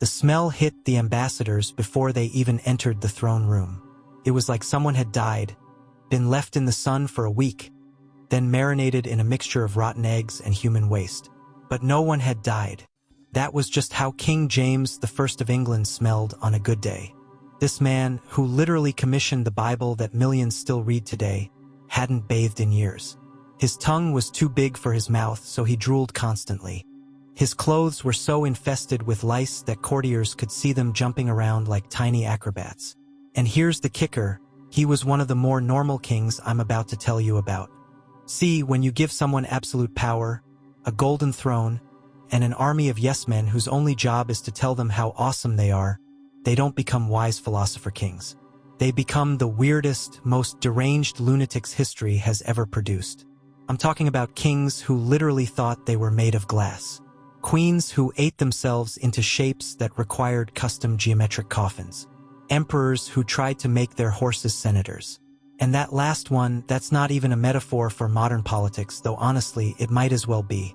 The smell hit the ambassadors before they even entered the throne room. It was like someone had died, been left in the sun for a week, then marinated in a mixture of rotten eggs and human waste. But no one had died. That was just how King James I of England smelled on a good day. This man, who literally commissioned the Bible that millions still read today, hadn't bathed in years. His tongue was too big for his mouth, so he drooled constantly. His clothes were so infested with lice that courtiers could see them jumping around like tiny acrobats. And here's the kicker, he was one of the more normal kings I'm about to tell you about. See, when you give someone absolute power, a golden throne, and an army of yes-men whose only job is to tell them how awesome they are, they don't become wise philosopher kings. They become the weirdest, most deranged lunatics history has ever produced. I'm talking about kings who literally thought they were made of glass. Queens who ate themselves into shapes that required custom geometric coffins. Emperors who tried to make their horses senators. And that last one, that's not even a metaphor for modern politics, though honestly, it might as well be.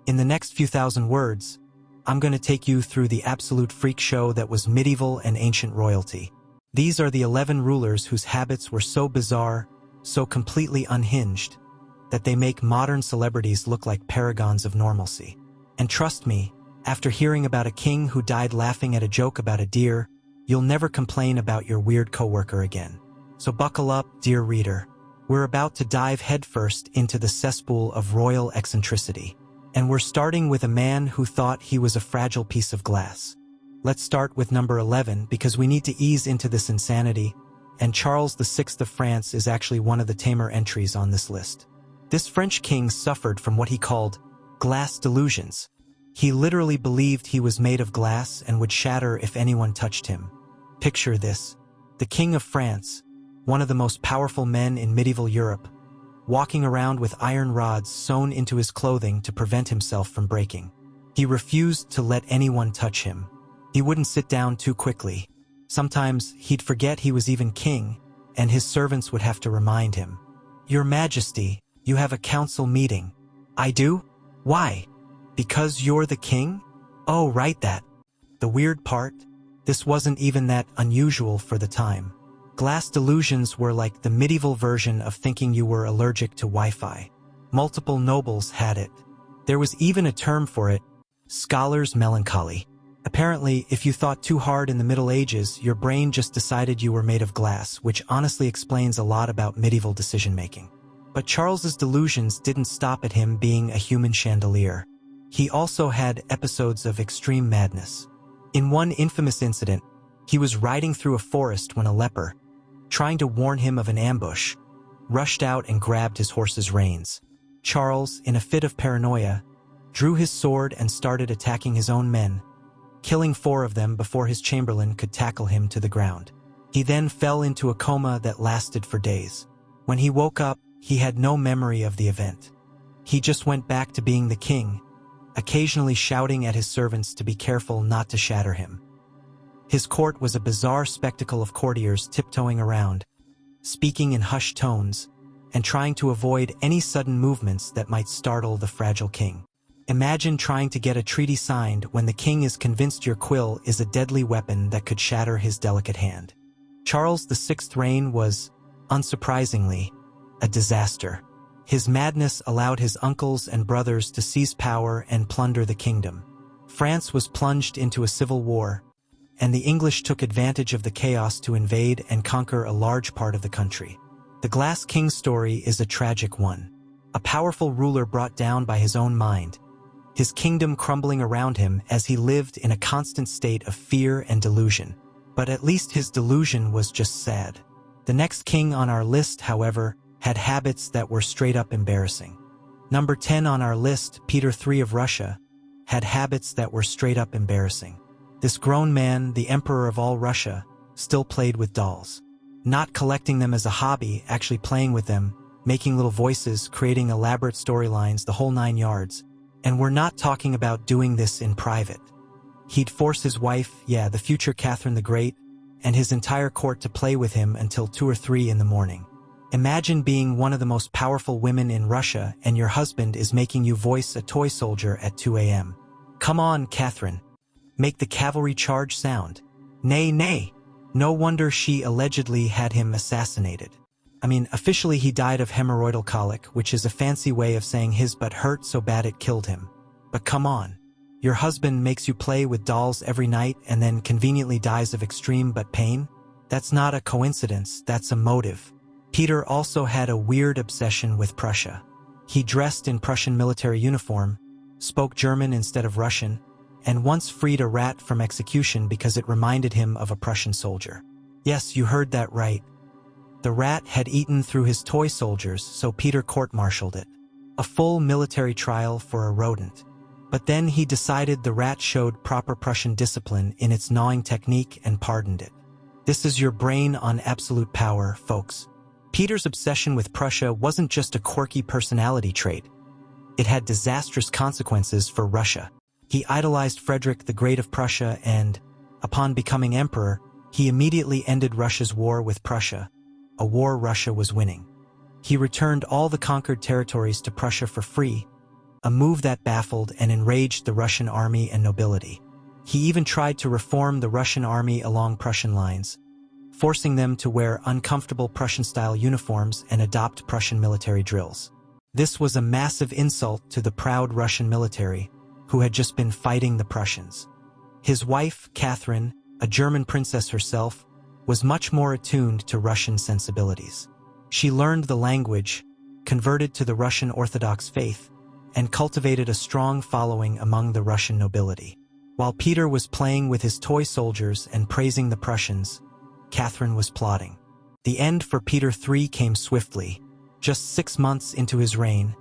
In the next few thousand words, I'm going to take you through the absolute freak show that was medieval and ancient royalty. These are the 11 rulers whose habits were so bizarre, so completely unhinged, that they make modern celebrities look like paragons of normalcy. And trust me, after hearing about a king who died laughing at a joke about a deer, you'll never complain about your weird coworker again. So buckle up, dear reader. We're about to dive headfirst into the cesspool of royal eccentricity. And we're starting with a man who thought he was a fragile piece of glass. Let's start with number 11 because we need to ease into this insanity, and Charles VI of France is actually one of the tamer entries on this list. This French king suffered from what he called glass delusions. He literally believed he was made of glass and would shatter if anyone touched him. Picture this: the King of France, one of the most powerful men in medieval Europe, walking around with iron rods sewn into his clothing to prevent himself from breaking. He refused to let anyone touch him. He wouldn't sit down too quickly. Sometimes he'd forget he was even king, and his servants would have to remind him. "Your Majesty, you have a council meeting." "I do? Why? Because you're the king?" "Oh, right that." The weird part? This wasn't even that unusual for the time. Glass delusions were like the medieval version of thinking you were allergic to Wi-Fi. Multiple nobles had it. There was even a term for it: scholar's melancholy. Apparently, if you thought too hard in the Middle Ages, your brain just decided you were made of glass, which honestly explains a lot about medieval decision-making. But Charles's delusions didn't stop at him being a human chandelier. He also had episodes of extreme madness. In one infamous incident, he was riding through a forest when a leper, trying to warn him of an ambush, rushed out and grabbed his horse's reins. Charles, in a fit of paranoia, drew his sword and started attacking his own men, killing 4 of them before his chamberlain could tackle him to the ground. He then fell into a coma that lasted for days. When he woke up, he had no memory of the event. He just went back to being the king, occasionally shouting at his servants to be careful not to shatter him. His court was a bizarre spectacle of courtiers tiptoeing around, speaking in hushed tones, and trying to avoid any sudden movements that might startle the fragile king. Imagine trying to get a treaty signed when the king is convinced your quill is a deadly weapon that could shatter his delicate hand. Charles VI's reign was, unsurprisingly, a disaster. His madness allowed his uncles and brothers to seize power and plunder the kingdom. France was plunged into a civil war, and the English took advantage of the chaos to invade and conquer a large part of the country. The Glass King story is a tragic one. A powerful ruler brought down by his own mind, his kingdom crumbling around him as he lived in a constant state of fear and delusion. But at least his delusion was just sad. The next king on our list, however, had habits that were straight up embarrassing. Number 10 on our list, Peter III of Russia, had habits that were straight up embarrassing. This grown man, the emperor of all Russia, still played with dolls. Not collecting them as a hobby, actually playing with them, making little voices, creating elaborate storylines, the whole 9 yards. And we're not talking about doing this in private. He'd force his wife, the future Catherine the Great, and his entire court to play with him until 2 or 3 in the morning. Imagine being one of the most powerful women in Russia and your husband is making you voice a toy soldier at 2 a.m. Come on, Catherine. Make the cavalry charge sound. Nay, nay. No wonder she allegedly had him assassinated. Officially he died of hemorrhoidal colic, which is a fancy way of saying his butt hurt so bad it killed him. But come on. Your husband makes you play with dolls every night and then conveniently dies of extreme butt pain? That's not a coincidence, that's a motive. Peter also had a weird obsession with Prussia. He dressed in Prussian military uniform, spoke German instead of Russian, and once freed a rat from execution because it reminded him of a Prussian soldier. Yes, you heard that right. The rat had eaten through his toy soldiers, so Peter court-martialed it. A full military trial for a rodent. But then he decided the rat showed proper Prussian discipline in its gnawing technique and pardoned it. This is your brain on absolute power, folks. Peter's obsession with Prussia wasn't just a quirky personality trait. It had disastrous consequences for Russia. He idolized Frederick the Great of Prussia and, upon becoming emperor, he immediately ended Russia's war with Prussia, a war Russia was winning. He returned all the conquered territories to Prussia for free, a move that baffled and enraged the Russian army and nobility. He even tried to reform the Russian army along Prussian lines, forcing them to wear uncomfortable Prussian-style uniforms and adopt Prussian military drills. This was a massive insult to the proud Russian military, who had just been fighting the Prussians. His wife, Catherine, a German princess herself, was much more attuned to Russian sensibilities. She learned the language, converted to the Russian Orthodox faith, and cultivated a strong following among the Russian nobility. While Peter was playing with his toy soldiers and praising the Prussians, Catherine was plotting. The end for Peter III came swiftly. Just 6 months into his reign,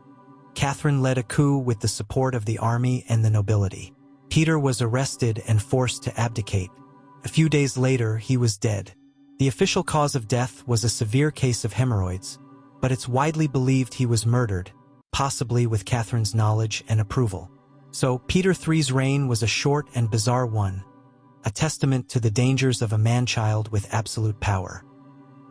Catherine led a coup with the support of the army and the nobility. Peter was arrested and forced to abdicate. A few days later, he was dead. The official cause of death was a severe case of hemorrhoids, but it's widely believed he was murdered, possibly with Catherine's knowledge and approval. So Peter III's reign was a short and bizarre one, a testament to the dangers of a man-child with absolute power.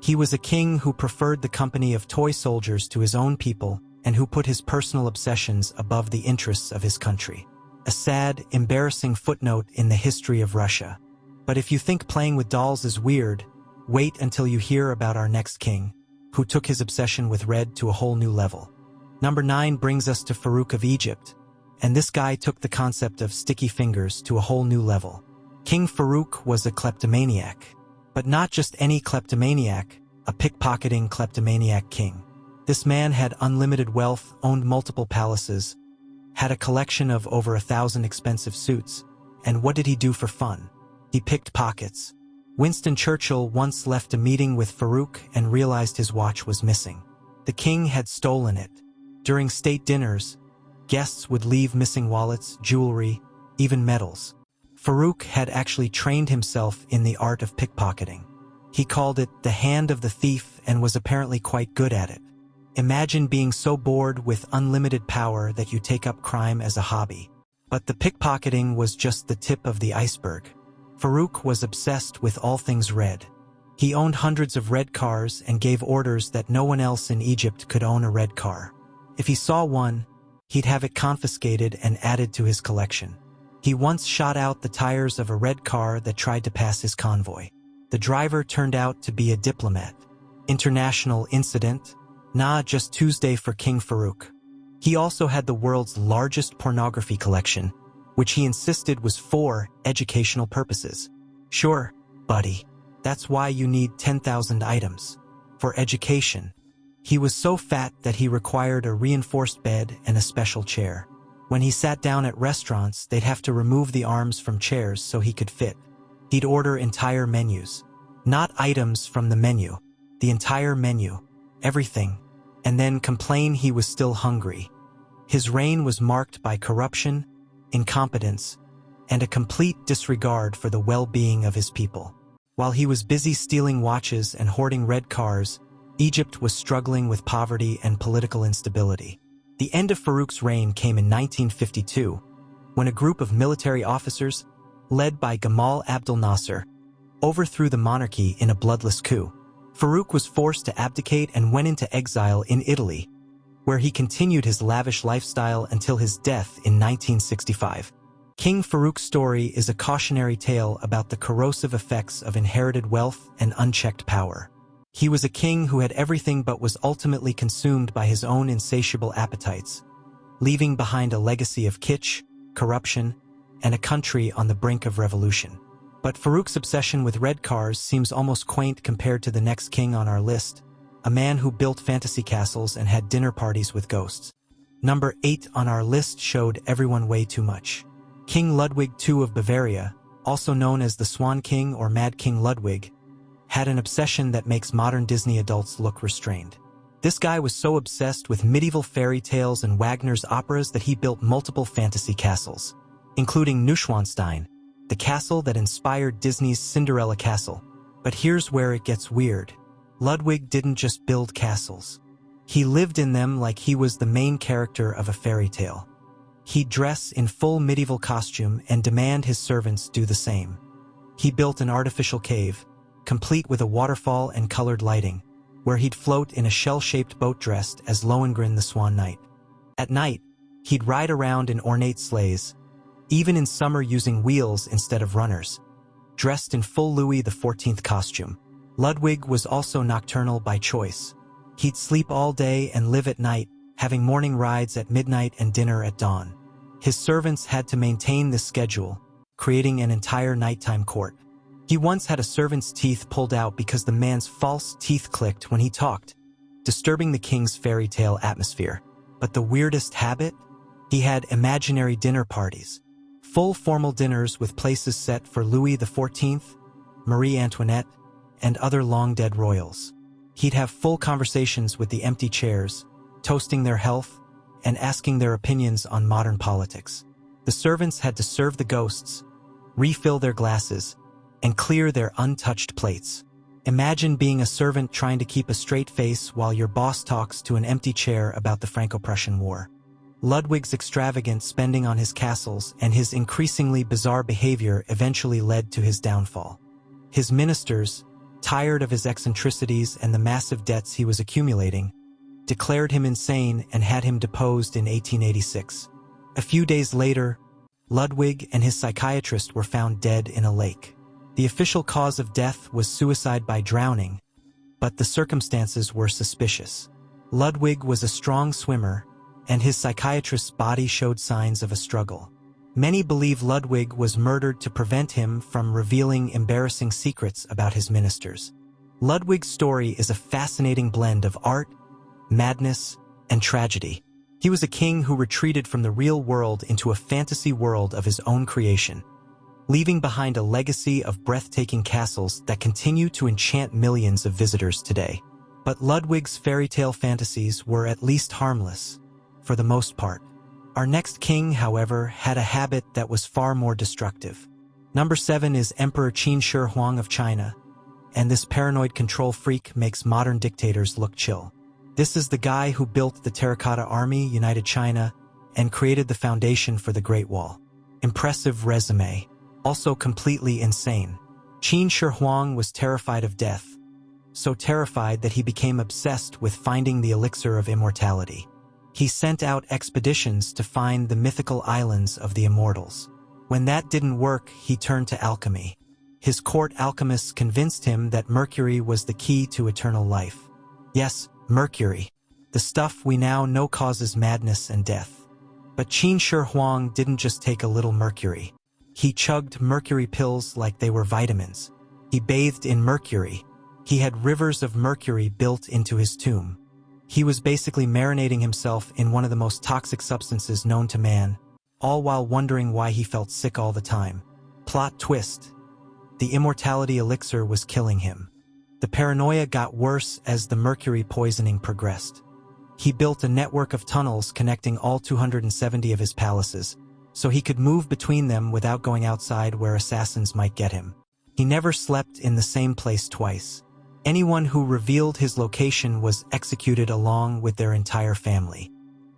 He was a king who preferred the company of toy soldiers to his own people and who put his personal obsessions above the interests of his country. A sad, embarrassing footnote in the history of Russia. But if you think playing with dolls is weird, wait until you hear about our next king, who took his obsession with red to a whole new level. Number 9 brings us to Farouk of Egypt, and this guy took the concept of sticky fingers to a whole new level. King Farouk was a kleptomaniac, but not just any kleptomaniac, a pickpocketing kleptomaniac king. This man had unlimited wealth, owned multiple palaces, had a collection of over 1,000 expensive suits, and what did he do for fun? He picked pockets. Winston Churchill once left a meeting with Farouk and realized his watch was missing. The king had stolen it. During state dinners, guests would leave missing wallets, jewelry, even medals. Farouk had actually trained himself in the art of pickpocketing. He called it the hand of the thief and was apparently quite good at it. Imagine being so bored with unlimited power that you take up crime as a hobby. But the pickpocketing was just the tip of the iceberg. Farouk was obsessed with all things red. He owned hundreds of red cars and gave orders that no one else in Egypt could own a red car. If he saw one, he'd have it confiscated and added to his collection. He once shot out the tires of a red car that tried to pass his convoy. The driver turned out to be a diplomat. International incident? Nah, just Tuesday for King Farouk. He also had the world's largest pornography collection, which he insisted was for educational purposes. Sure, buddy, that's why you need 10,000 items. For education. He was so fat that he required a reinforced bed and a special chair. When he sat down at restaurants, they'd have to remove the arms from chairs so he could fit. He'd order entire menus. Not items from the menu. The entire menu. Everything. And then complain he was still hungry. His reign was marked by corruption, incompetence, and a complete disregard for the well-being of his people. While he was busy stealing watches and hoarding red cars, Egypt was struggling with poverty and political instability. The end of Farouk's reign came in 1952, when a group of military officers, led by Gamal Abdel Nasser, overthrew the monarchy in a bloodless coup. Farouk was forced to abdicate and went into exile in Italy, where he continued his lavish lifestyle until his death in 1965. King Farouk's story is a cautionary tale about the corrosive effects of inherited wealth and unchecked power. He was a king who had everything but was ultimately consumed by his own insatiable appetites, leaving behind a legacy of kitsch, corruption, and a country on the brink of revolution. But Farouk's obsession with red cars seems almost quaint compared to the next king on our list, a man who built fantasy castles and had dinner parties with ghosts. Number 8 on our list showed everyone way too much. King Ludwig II of Bavaria, also known as the Swan King or Mad King Ludwig, had an obsession that makes modern Disney adults look restrained. This guy was so obsessed with medieval fairy tales and Wagner's operas that he built multiple fantasy castles, including Neuschwanstein, the castle that inspired Disney's Cinderella Castle. But here's where it gets weird. Ludwig didn't just build castles. He lived in them like he was the main character of a fairy tale. He'd dress in full medieval costume and demand his servants do the same. He built an artificial cave, complete with a waterfall and colored lighting, where he'd float in a shell-shaped boat dressed as Lohengrin the Swan Knight. At night, he'd ride around in ornate sleighs, even in summer using wheels instead of runners. Dressed in full Louis XIV costume, Ludwig was also nocturnal by choice. He'd sleep all day and live at night, having morning rides at midnight and dinner at dawn. His servants had to maintain this schedule, creating an entire nighttime court. He once had a servant's teeth pulled out because the man's false teeth clicked when he talked, disturbing the king's fairy tale atmosphere. But the weirdest habit? He had imaginary dinner parties. Full formal dinners with places set for Louis XIV, Marie Antoinette, and other long-dead royals. He'd have full conversations with the empty chairs, toasting their health and asking their opinions on modern politics. The servants had to serve the ghosts, refill their glasses, and clear their untouched plates. Imagine being a servant trying to keep a straight face while your boss talks to an empty chair about the Franco-Prussian War. Ludwig's extravagant spending on his castles and his increasingly bizarre behavior eventually led to his downfall. His ministers, tired of his eccentricities and the massive debts he was accumulating, declared him insane and had him deposed in 1886. A few days later, Ludwig and his psychiatrist were found dead in a lake. The official cause of death was suicide by drowning, but the circumstances were suspicious. Ludwig was a strong swimmer, and his psychiatrist's body showed signs of a struggle. Many believe Ludwig was murdered to prevent him from revealing embarrassing secrets about his ministers. Ludwig's story is a fascinating blend of art, madness, and tragedy. He was a king who retreated from the real world into a fantasy world of his own creation, leaving behind a legacy of breathtaking castles that continue to enchant millions of visitors today. But Ludwig's fairy tale fantasies were at least harmless, for the most part. Our next king, however, had a habit that was far more destructive. Number 7 is Emperor Qin Shi Huang of China, and this paranoid control freak makes modern dictators look chill. This is the guy who built the Terracotta Army, united China, and created the foundation for the Great Wall. Impressive resume, also completely insane. Qin Shi Huang was terrified of death, so terrified that he became obsessed with finding the elixir of immortality. He sent out expeditions to find the mythical islands of the immortals. When that didn't work, he turned to alchemy. His court alchemists convinced him that Mercury was the key to eternal life. Yes, Mercury, the stuff we now know causes madness and death. But Qin Shi Huang didn't just take a little mercury. He chugged mercury pills like they were vitamins. He bathed in mercury. He had rivers of mercury built into his tomb. He was basically marinating himself in one of the most toxic substances known to man, all while wondering why he felt sick all the time. Plot twist: the immortality elixir was killing him. The paranoia got worse as the mercury poisoning progressed. He built a network of tunnels connecting all 270 of his palaces, so he could move between them without going outside where assassins might get him. He never slept in the same place twice. Anyone who revealed his location was executed along with their entire family.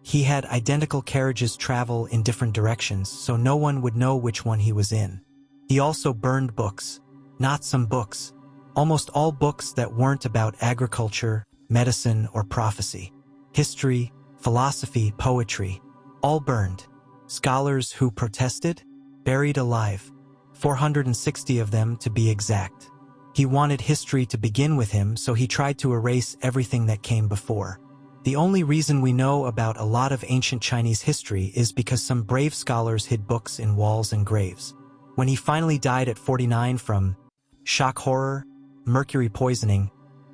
He had identical carriages travel in different directions, so no one would know which one he was in. He also burned books. Not some books. Almost all books that weren't about agriculture, medicine, or prophecy. History, philosophy, poetry. All burned. Scholars who protested? buried alive, 460 of them to be exact. He wanted history to begin with him, so he tried to erase everything that came before. The only reason we know about a lot of ancient Chinese history is because some brave scholars hid books in walls and graves. When he finally died at 49 from shock horror, mercury poisoning,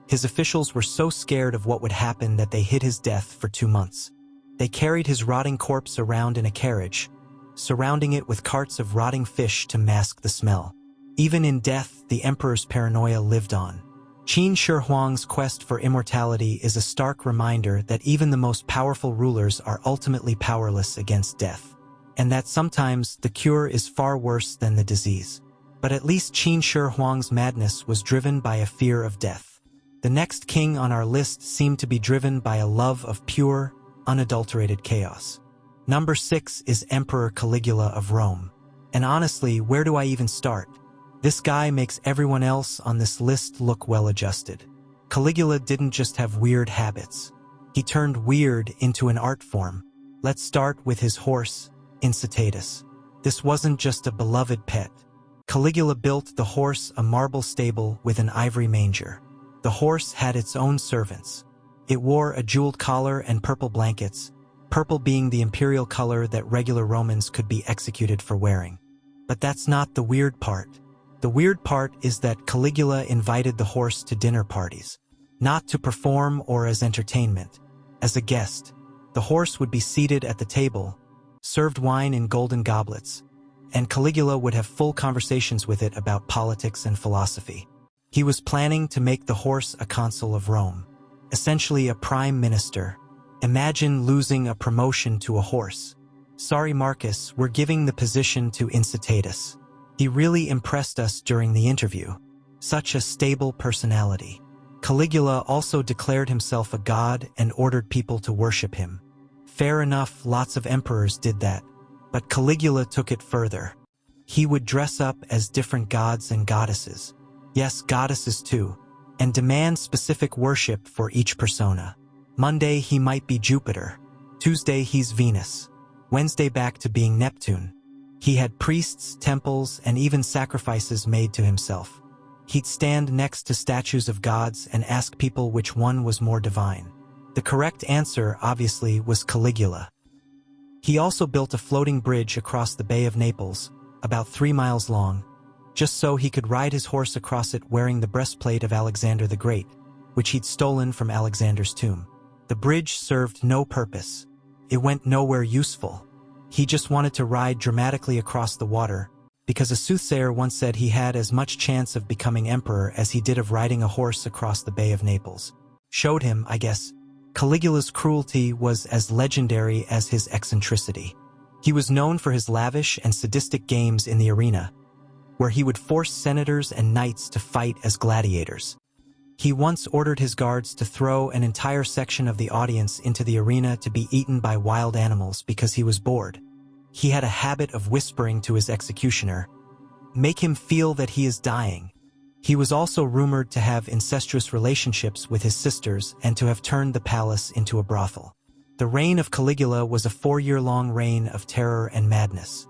his officials were so scared of what would happen that they hid his death for 2 months. They carried his rotting corpse around in a carriage, surrounding it with carts of rotting fish to mask the smell. Even in death, the emperor's paranoia lived on. Qin Shi Huang's quest for immortality is a stark reminder that even the most powerful rulers are ultimately powerless against death, and that sometimes the cure is far worse than the disease. But at least Qin Shi Huang's madness was driven by a fear of death. The next king on our list seemed to be driven by a love of pure, unadulterated chaos. Number 6 is Emperor Caligula of Rome. And honestly, where do I even start? This guy makes everyone else on this list look well-adjusted. Caligula didn't just have weird habits. He turned weird into an art form. Let's start with his horse, Incitatus. This wasn't just a beloved pet. Caligula built the horse a marble stable with an ivory manger. The horse had its own servants. It wore a jeweled collar and purple blankets, purple being the imperial color that regular Romans could be executed for wearing. But that's not the weird part. The weird part is that Caligula invited the horse to dinner parties, not to perform or as entertainment. As a guest, the horse would be seated at the table, served wine in golden goblets, and Caligula would have full conversations with it about politics and philosophy. He was planning to make the horse a consul of Rome, essentially a prime minister. Imagine losing a promotion to a horse. Sorry, Marcus, we're giving the position to Incitatus. He really impressed us during the interview. Such a stable personality. Caligula also declared himself a god and ordered people to worship him. Fair enough, lots of emperors did that. But Caligula took it further. He would dress up as different gods and goddesses. Yes, goddesses too. And demand specific worship for each persona. Monday he might be Jupiter. Tuesday he's Venus. Wednesday back to being Neptune. He had priests, temples, and even sacrifices made to himself. He'd stand next to statues of gods and ask people which one was more divine. The correct answer, obviously, was Caligula. He also built a floating bridge across the Bay of Naples, about 3 miles long, just so he could ride his horse across it wearing the breastplate of Alexander the Great, which he'd stolen from Alexander's tomb. The bridge served no purpose. It went nowhere useful. He just wanted to ride dramatically across the water, because a soothsayer once said he had as much chance of becoming emperor as he did of riding a horse across the Bay of Naples. Showed him, I guess. Caligula's cruelty was as legendary as his eccentricity. He was known for his lavish and sadistic games in the arena, where he would force senators and knights to fight as gladiators. He once ordered his guards to throw an entire section of the audience into the arena to be eaten by wild animals because he was bored. He had a habit of whispering to his executioner, "Make him feel that he is dying." He was also rumored to have incestuous relationships with his sisters and to have turned the palace into a brothel. The reign of Caligula was a 4-year-long reign of terror and madness.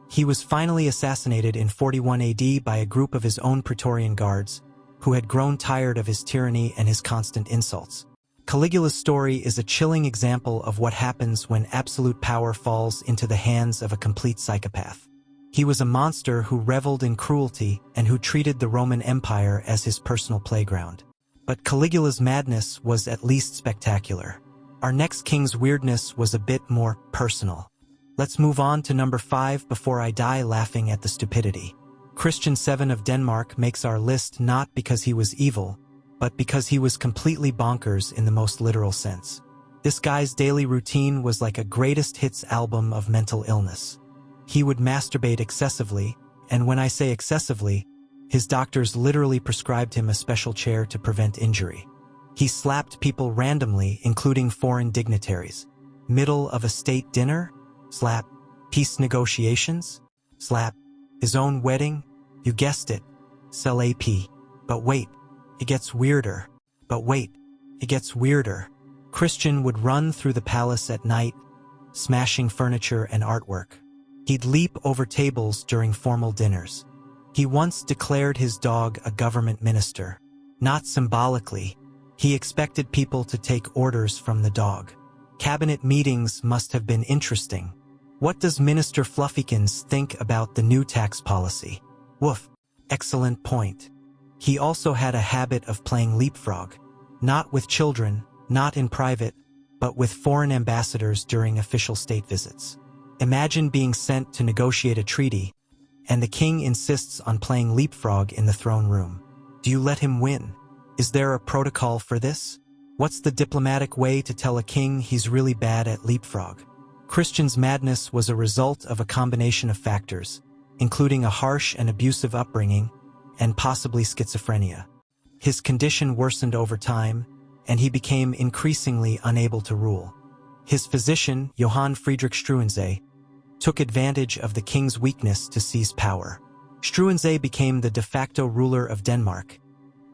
He was finally assassinated in 41 AD by a group of his own Praetorian guards, who had grown tired of his tyranny and his constant insults. Caligula's story is a chilling example of what happens when absolute power falls into the hands of a complete psychopath. He was a monster who reveled in cruelty and who treated the Roman Empire as his personal playground. But Caligula's madness was at least spectacular. Our next king's weirdness was a bit more personal. Let's move on to number 5 before I die laughing at the stupidity. Christian VII of Denmark makes our list not because he was evil, but because he was completely bonkers in the most literal sense. This guy's daily routine was like a greatest hits album of mental illness. He would masturbate excessively, and when I say excessively, his doctors literally prescribed him a special chair to prevent injury. He slapped people randomly, including foreign dignitaries. Middle of a state dinner? Slap. Peace negotiations? Slap. His own wedding? You guessed it. Sell AP. But wait, it gets weirder. But wait, it gets weirder. Christian would run through the palace at night, smashing furniture and artwork. He'd leap over tables during formal dinners. He once declared his dog a government minister. Not symbolically, he expected people to take orders from the dog. Cabinet meetings must have been interesting. What does Minister Fluffykins think about the new tax policy? Woof. Excellent point. He also had a habit of playing leapfrog. Not with children, not in private, but with foreign ambassadors during official state visits. Imagine being sent to negotiate a treaty, and the king insists on playing leapfrog in the throne room. Do you let him win? Is there a protocol for this? What's the diplomatic way to tell a king he's really bad at leapfrog? Christian's madness was a result of a combination of factors, including a harsh and abusive upbringing, and possibly schizophrenia. His condition worsened over time, and he became increasingly unable to rule. His physician, Johann Friedrich Struensee, took advantage of the king's weakness to seize power. Struensee became the de facto ruler of Denmark,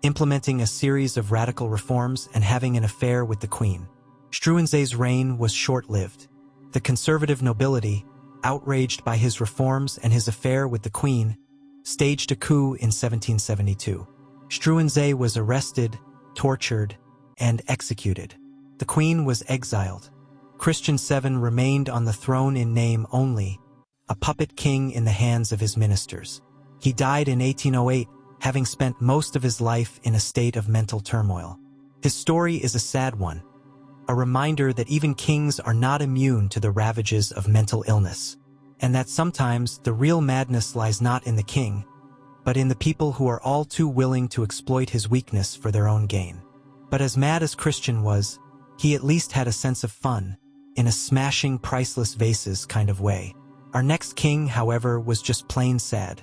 implementing a series of radical reforms and having an affair with the queen. Struensee's reign was short-lived. The conservative nobility, outraged by his reforms and his affair with the queen, staged a coup in 1772. Struensee was arrested, tortured, and executed. The queen was exiled. Christian VII remained on the throne in name only, a puppet king in the hands of his ministers. He died in 1808, having spent most of his life in a state of mental turmoil. His story is a sad one, a reminder that even kings are not immune to the ravages of mental illness, and that sometimes the real madness lies not in the king, but in the people who are all too willing to exploit his weakness for their own gain. But as mad as Christian was, he at least had a sense of fun, in a smashing priceless vases kind of way. Our next king, however, was just plain sad.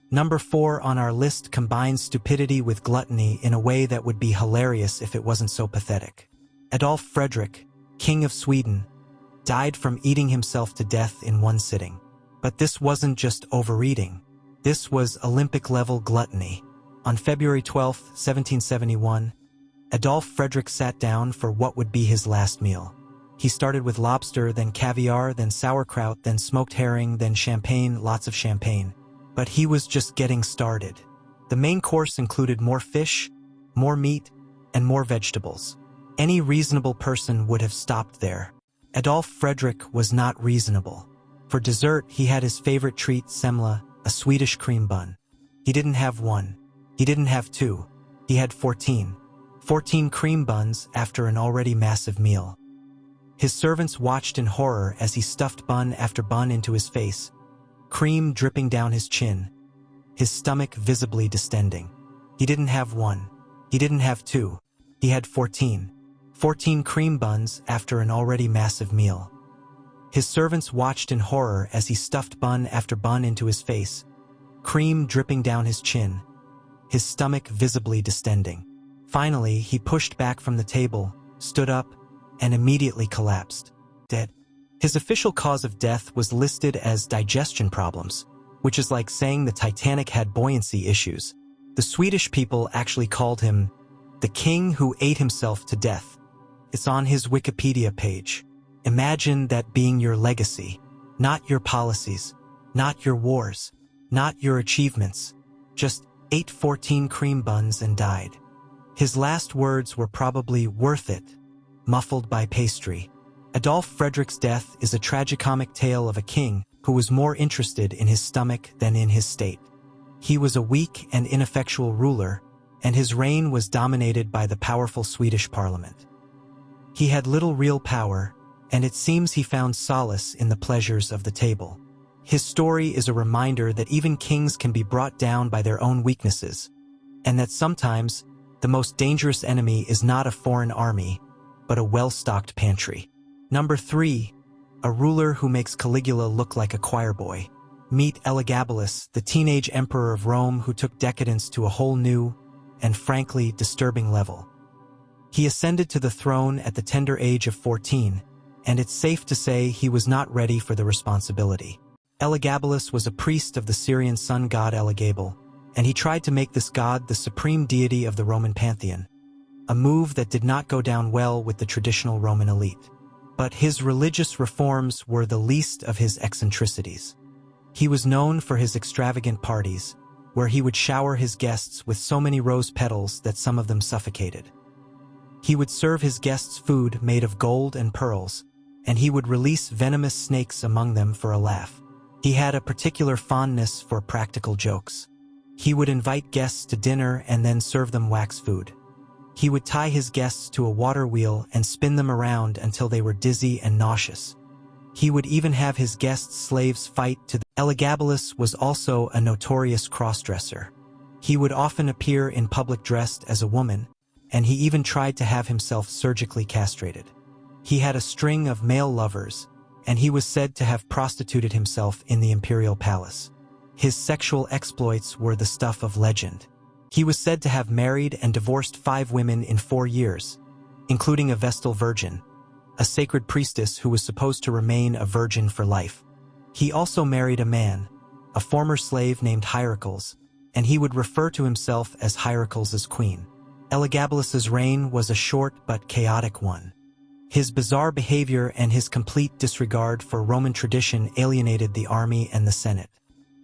Number 4 on our list combines stupidity with gluttony in a way that would be hilarious if it wasn't so pathetic. Adolf Frederick, King of Sweden, died from eating himself to death in one sitting. But this wasn't just overeating. This was Olympic-level gluttony. On February 12, 1771, Adolf Frederick sat down for what would be his last meal. He started with lobster, then caviar, then sauerkraut, then smoked herring, then champagne, lots of champagne. But he was just getting started. The main course included more fish, more meat, and more vegetables. Any reasonable person would have stopped there. Adolf Frederick was not reasonable. For dessert, he had his favorite treat, semla, a Swedish cream bun. He didn't have one. He didn't have two. He had 14. 14 cream buns after an already massive meal. His servants watched in horror as he stuffed bun after bun into his face, cream dripping down his chin, his stomach visibly distending. He didn't have one. He didn't have two. He had 14. 14 cream buns after an already massive meal. His servants watched in horror as he stuffed bun after bun into his face, cream dripping down his chin, his stomach visibly distending. Finally, he pushed back from the table, stood up, and immediately collapsed, dead. His official cause of death was listed as digestion problems, which is like saying the Titanic had buoyancy issues. The Swedish people actually called him the king who ate himself to death. It's on his Wikipedia page. Imagine that being your legacy, not your policies, not your wars, not your achievements, just ate 14 cream buns and died. His last words were probably worth it, muffled by pastry. Adolf Frederick's death is a tragicomic tale of a king who was more interested in his stomach than in his state. He was a weak and ineffectual ruler, and his reign was dominated by the powerful Swedish parliament. He had little real power, and it seems he found solace in the pleasures of the table. His story is a reminder that even kings can be brought down by their own weaknesses, and that sometimes the most dangerous enemy is not a foreign army, but a well-stocked pantry. Number 3, a ruler who makes Caligula look like a choir boy. Meet Elagabalus, the teenage emperor of Rome who took decadence to a whole new, and frankly disturbing level. He ascended to the throne at the tender age of 14, and it's safe to say he was not ready for the responsibility. Elagabalus was a priest of the Syrian sun god Elagabal, and he tried to make this god the supreme deity of the Roman pantheon, a move that did not go down well with the traditional Roman elite. But his religious reforms were the least of his eccentricities. He was known for his extravagant parties, where he would shower his guests with so many rose petals that some of them suffocated. He would serve his guests food made of gold and pearls, and he would release venomous snakes among them for a laugh. He had a particular fondness for practical jokes. He would invite guests to dinner and then serve them wax food. He would tie his guests to a water wheel and spin them around until they were dizzy and nauseous. He would even have his guests' slaves fight to the Elagabalus was also a notorious crossdresser. He would often appear in public dressed as a woman, and he even tried to have himself surgically castrated. He had a string of male lovers, and he was said to have prostituted himself in the imperial palace. His sexual exploits were the stuff of legend. He was said to have married and divorced 5 women in 4 years, including a Vestal Virgin, a sacred priestess who was supposed to remain a virgin for life. He also married a man, a former slave named Hierocles, and he would refer to himself as Hierocles' queen. Elagabalus's reign was a short but chaotic one. His bizarre behavior and his complete disregard for Roman tradition alienated the army and the Senate.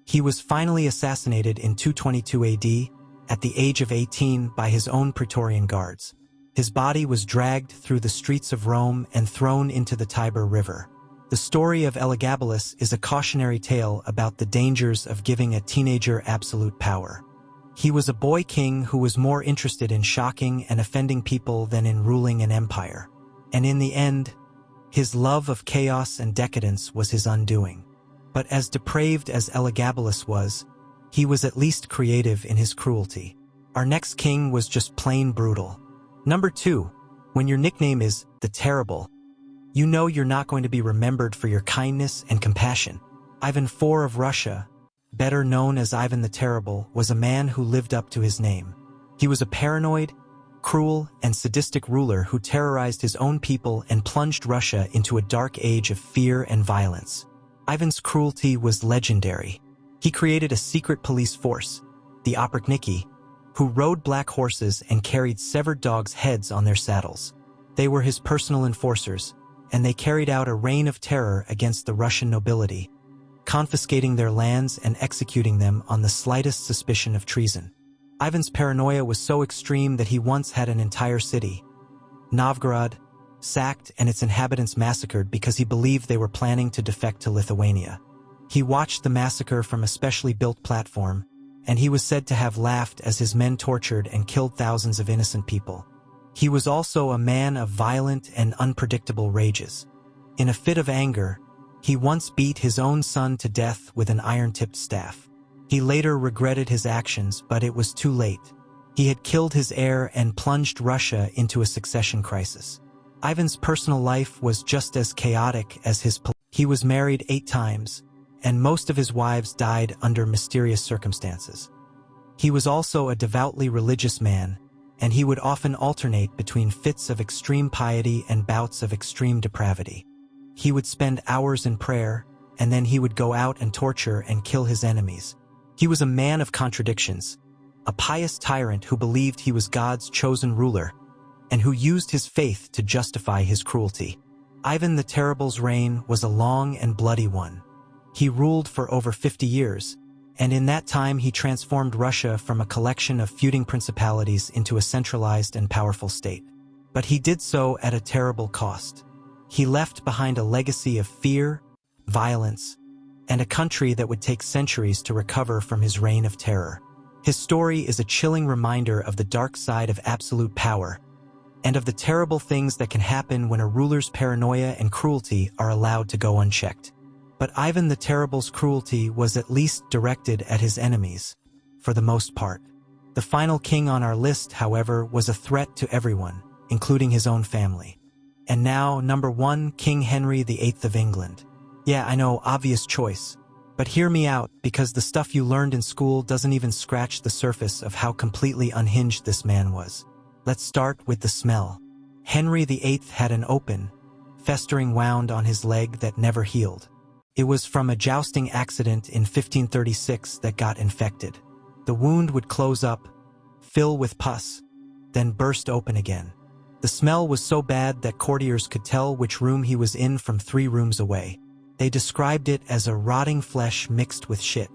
He was finally assassinated in 222 AD, at the age of 18 by his own Praetorian guards. His body was dragged through the streets of Rome and thrown into the Tiber River. The story of Elagabalus is a cautionary tale about the dangers of giving a teenager absolute power. He was a boy king who was more interested in shocking and offending people than in ruling an empire. And in the end, his love of chaos and decadence was his undoing. But as depraved as Elagabalus was, he was at least creative in his cruelty. Our next king was just plain brutal. Number 2, when your nickname is the Terrible, you know you're not going to be remembered for your kindness and compassion. Ivan IV of Russia, better known as Ivan the Terrible, was a man who lived up to his name. He was a paranoid, cruel, and sadistic ruler who terrorized his own people and plunged Russia into a dark age of fear and violence. Ivan's cruelty was legendary. He created a secret police force, the Oprichniki, who rode black horses and carried severed dogs' heads on their saddles. They were his personal enforcers, and they carried out a reign of terror against the Russian nobility, confiscating their lands and executing them on the slightest suspicion of treason. Ivan's paranoia was so extreme that he once had an entire city, Novgorod, sacked and its inhabitants massacred because he believed they were planning to defect to Lithuania. He watched the massacre from a specially built platform, and he was said to have laughed as his men tortured and killed thousands of innocent people. He was also a man of violent and unpredictable rages. In a fit of anger, he once beat his own son to death with an iron-tipped staff. He later regretted his actions, but it was too late. He had killed his heir and plunged Russia into a succession crisis. Ivan's personal life was just as chaotic as his He was married 8 times, and most of his wives died under mysterious circumstances. He was also a devoutly religious man, and he would often alternate between fits of extreme piety and bouts of extreme depravity. He would spend hours in prayer, and then he would go out and torture and kill his enemies. He was a man of contradictions, a pious tyrant who believed he was God's chosen ruler, and who used his faith to justify his cruelty. Ivan the Terrible's reign was a long and bloody one. He ruled for over 50 years, and in that time he transformed Russia from a collection of feuding principalities into a centralized and powerful state. But he did so at a terrible cost. He left behind a legacy of fear, violence, and a country that would take centuries to recover from his reign of terror. His story is a chilling reminder of the dark side of absolute power, and of the terrible things that can happen when a ruler's paranoia and cruelty are allowed to go unchecked. But Ivan the Terrible's cruelty was at least directed at his enemies, for the most part. The final king on our list, however, was a threat to everyone, including his own family. And now, number 1, King Henry VIII of England. Yeah, I know, obvious choice. But hear me out, because the stuff you learned in school doesn't even scratch the surface of how completely unhinged this man was. Let's start with the smell. Henry VIII had an open, festering wound on his leg that never healed. It was from a jousting accident in 1536 that got infected. The wound would close up, fill with pus, then burst open again. The smell was so bad that courtiers could tell which room he was in from 3 rooms away. They described it as a rotting flesh mixed with shit.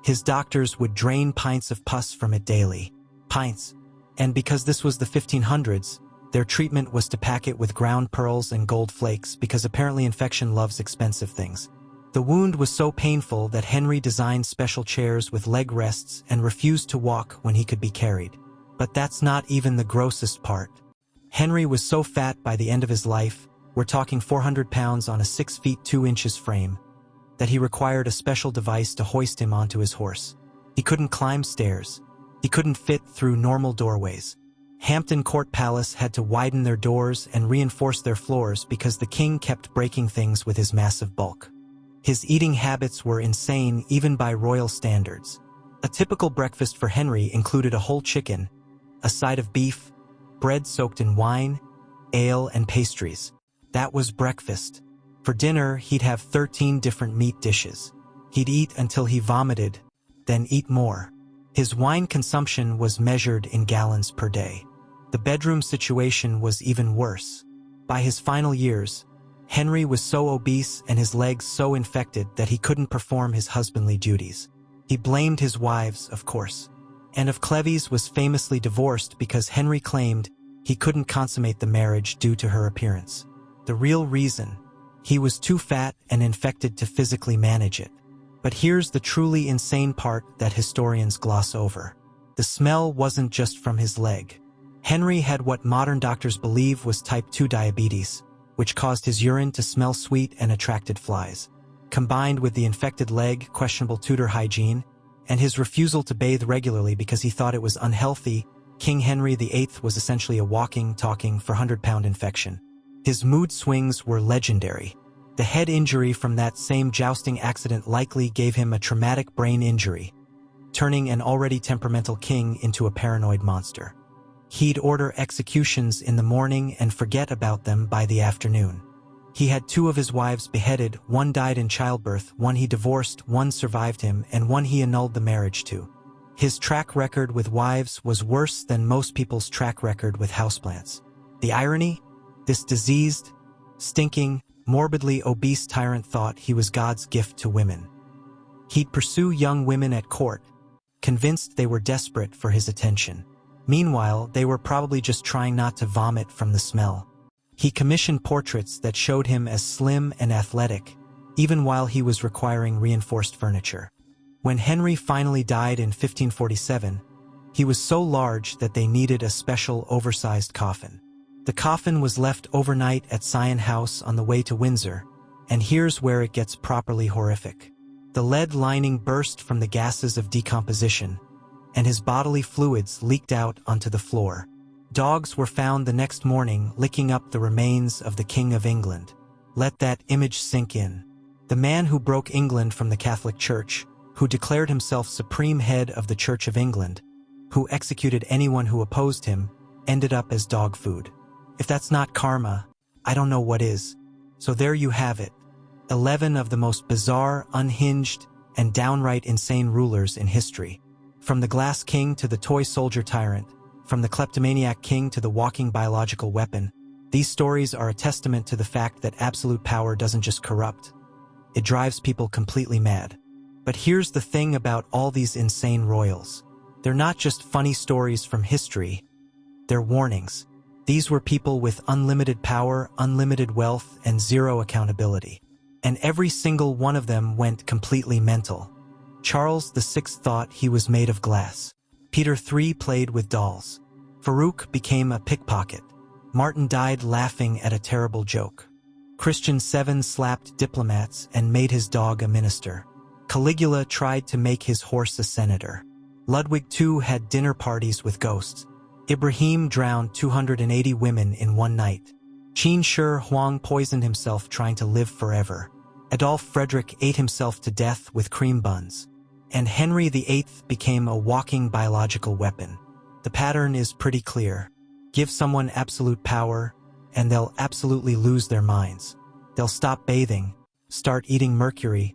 His doctors would drain pints of pus from it daily. Pints. And because this was the 1500s, their treatment was to pack it with ground pearls and gold flakes because apparently infection loves expensive things. The wound was so painful that Henry designed special chairs with leg rests and refused to walk when he could be carried. But that's not even the grossest part. Henry was so fat by the end of his life, we're talking 400 pounds on a 6 feet 2 inches frame, that he required a special device to hoist him onto his horse. He couldn't climb stairs. He couldn't fit through normal doorways. Hampton Court Palace had to widen their doors and reinforce their floors because the king kept breaking things with his massive bulk. His eating habits were insane even by royal standards. A typical breakfast for Henry included a whole chicken, a side of beef, bread soaked in wine, ale, and pastries. That was breakfast. For dinner, he'd have 13 different meat dishes. He'd eat until he vomited, then eat more. His wine consumption was measured in gallons per day. The bedroom situation was even worse. By his final years, Henry was so obese and his legs so infected that he couldn't perform his husbandly duties. He blamed his wives, of course. Anne of Cleves was famously divorced because Henry claimed he couldn't consummate the marriage due to her appearance. The real reason: he was too fat and infected to physically manage it. But here's the truly insane part that historians gloss over. The smell wasn't just from his leg. Henry had what modern doctors believe was type 2 diabetes, which caused his urine to smell sweet and attracted flies. Combined with the infected leg, questionable Tudor hygiene, and his refusal to bathe regularly because he thought it was unhealthy, King Henry VIII was essentially a walking, talking 400-pound infection. His mood swings were legendary. The head injury from that same jousting accident likely gave him a traumatic brain injury, turning an already temperamental king into a paranoid monster. He'd order executions in the morning and forget about them by the afternoon. He had 2 of his wives beheaded, one died in childbirth, one he divorced, one survived him, and one he annulled the marriage to. His track record with wives was worse than most people's track record with houseplants. The irony? This diseased, stinking, morbidly obese tyrant thought he was God's gift to women. He'd pursue young women at court, convinced they were desperate for his attention. Meanwhile, they were probably just trying not to vomit from the smell. He commissioned portraits that showed him as slim and athletic, even while he was requiring reinforced furniture. When Henry finally died in 1547, he was so large that they needed a special oversized coffin. The coffin was left overnight at Syon House on the way to Windsor, and here's where it gets properly horrific. The lead lining burst from the gases of decomposition, and his bodily fluids leaked out onto the floor. Dogs were found the next morning licking up the remains of the King of England. Let that image sink in. The man who broke England from the Catholic Church, who declared himself supreme head of the Church of England, who executed anyone who opposed him, ended up as dog food. If that's not karma, I don't know what is. So there you have it. 11 of the most bizarre, unhinged, and downright insane rulers in history. From the Glass King to the toy soldier tyrant, from the kleptomaniac king to the walking biological weapon, these stories are a testament to the fact that absolute power doesn't just corrupt. It drives people completely mad. But here's the thing about all these insane royals. They're not just funny stories from history. They're warnings. These were people with unlimited power, unlimited wealth, and zero accountability. And every single one of them went completely mental. Charles VI thought he was made of glass. Peter III played with dolls. Farouk became a pickpocket. Martin died laughing at a terrible joke. Christian VII slapped diplomats and made his dog a minister. Caligula tried to make his horse a senator. Ludwig II had dinner parties with ghosts. Ibrahim drowned 280 women in one night. Qin Shi Huang poisoned himself trying to live forever. Adolf Frederick ate himself to death with cream buns. And Henry VIII became a walking biological weapon. The pattern is pretty clear. Give someone absolute power, and they'll absolutely lose their minds. They'll stop bathing, start eating mercury,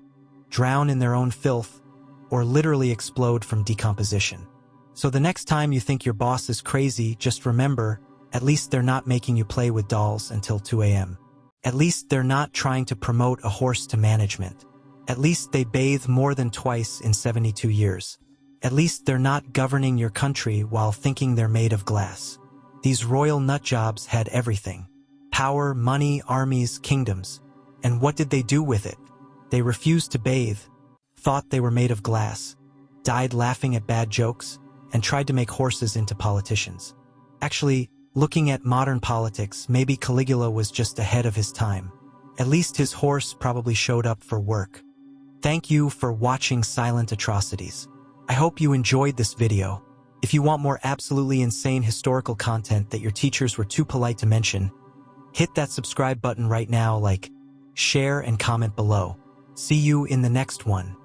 drown in their own filth, or literally explode from decomposition. So the next time you think your boss is crazy, just remember, at least they're not making you play with dolls until 2 a.m. At least they're not trying to promote a horse to management. At least they bathe more than twice in 72 years. At least they're not governing your country while thinking they're made of glass. These royal nutjobs had everything. Power, money, armies, kingdoms. And what did they do with it? They refused to bathe, thought they were made of glass, died laughing at bad jokes, and tried to make horses into politicians. Actually, looking at modern politics, maybe Caligula was just ahead of his time. At least his horse probably showed up for work. Thank you for watching Silent Atrocities. I hope you enjoyed this video. If you want more absolutely insane historical content that your teachers were too polite to mention, hit that subscribe button right now, share and comment below. See you in the next one.